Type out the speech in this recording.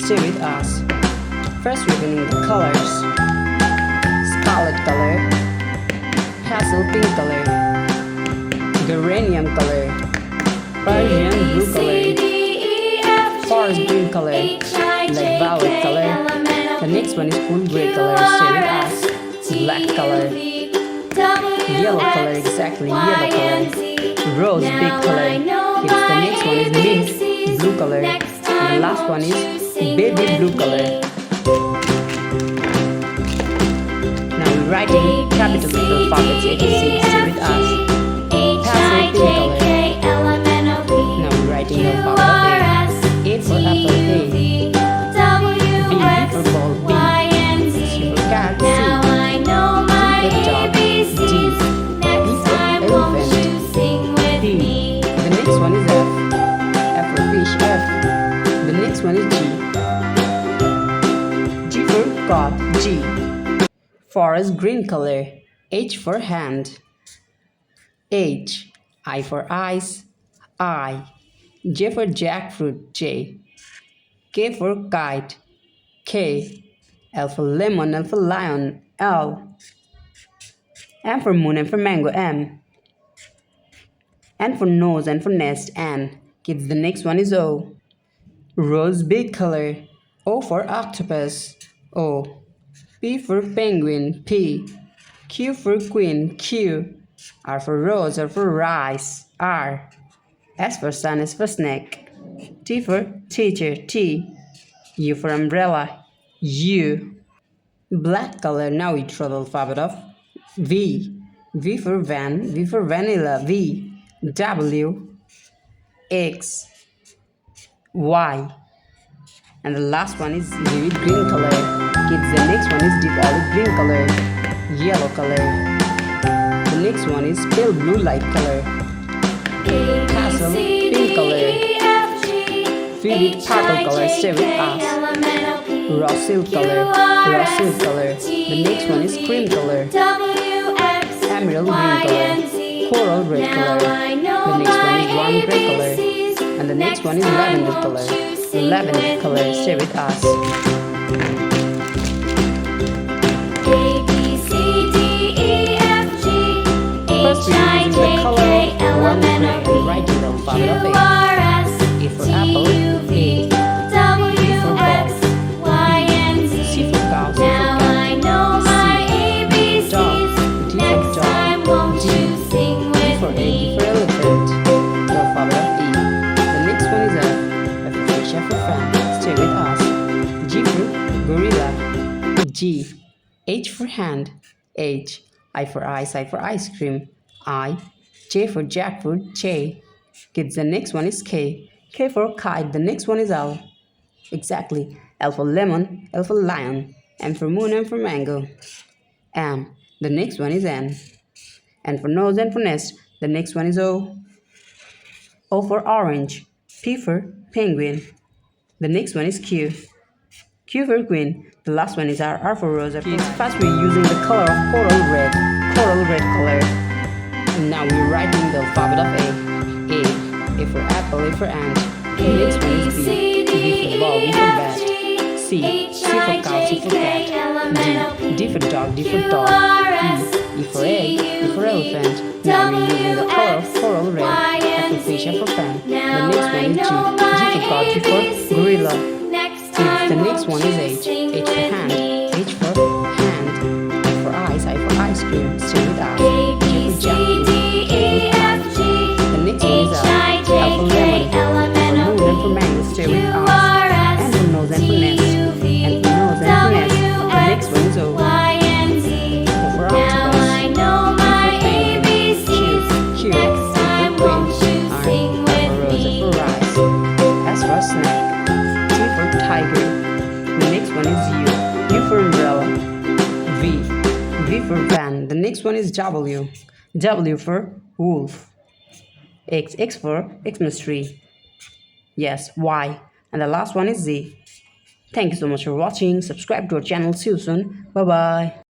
Stay with us. First revealing the colors: scarlet color, pastel pink color, geranium color, Persian blue color, forest green color, light violet color. The next one is cool grey color. Stay with us. Black color, yellow color, exactly yellow color, rose big color. Yes, the next one is mint blue color, and the last one is baby blue color. Now we're writing capital alphabet A to Z. Stay with us. Pastel pink color. Now we're writing the alphabet A. A for apple, A. B for ball, B. C for cat, C. D for dog, D. E for elephant, D. The next one is F. F for fish, F. The next one is G. G for God, G. Forest green color. H for hand, H. I for eyes, I. J for jackfruit, J. K for kite, K. L for lemon, L for lion, L. M for moon, M for mango, M. N for nose, N for nest, N. Kids, the next one is O. Rose big color. O for octopus, O. P for penguin, P. Q for queen, Q. R for rose, R for rice, R. S for sun, S for snake. T for teacher, T. U for umbrella, U. Black color. Now we draw the alphabet of V. V for van, V for vanilla, V. W. X. Y. And the last one is vivid green color. Kids, the next one is deep olive green color, yellow color. The next one is pale blue light color, pastel pink color, vivid purple color. Stay with us. Raw silk color, raw silk color. The next one is cream color, emerald green color, coral red color. The next one is warm gray color, and the next one is lavender color. Lavender color. Stay with us. First we're using the color warm gray and writing the alphabet of A. A for apple, A. B for ball, C for cow, C for cat, C. Dog, D for dog, D. E for egg, E for elephant. The alphabet of E. The next one is F. F for fish, F for fan. Stay with us. G for gorilla, G. H for hand, H. I for ice, I for ice cream, I. J for jackfruit, J. Kids, the next one is K. K for kite. The next one is L. Exactly. L for lemon, L for lion. M for moon, M for mango, M. The next one is N. N for nose, N for nest. The next one is O. O for orange. P for penguin. The next one is Q. Q for queen. The last one is R. R for rose. First we're using the color of coral red color. And now we're writing the alphabet of A. A for apple, A for ant. The next one is B. B for ball, B for bat. C. C for cow, C for cat. D. D for dog, D for dog. E. E for egg, E for elephant. Now we're using the color of coral red. F for fish, F for fan. The next one is G. G for god, G for gorilla. The next one is H. H for hand, H for hand. I for eyes, I for ice cream. Stay with us. J for jackfruit, K for kite. The next one is L. L for lemon, L for moon, L for mango. Stay with us. N for nose, N for nest. N for nose, N for nest. The next one is O. O for octopus. E for penguin. Q. Q for queen. R. F for rose, F for rice. S for snake. T for tiger. The next one is U. U for umbrella. V. V for van. The next one is W. W for wolf. X. X for Xmas tree. Yes, Y. And the last one is Z. Thank you so much for watching. Subscribe to our channel. See you soon. Bye bye.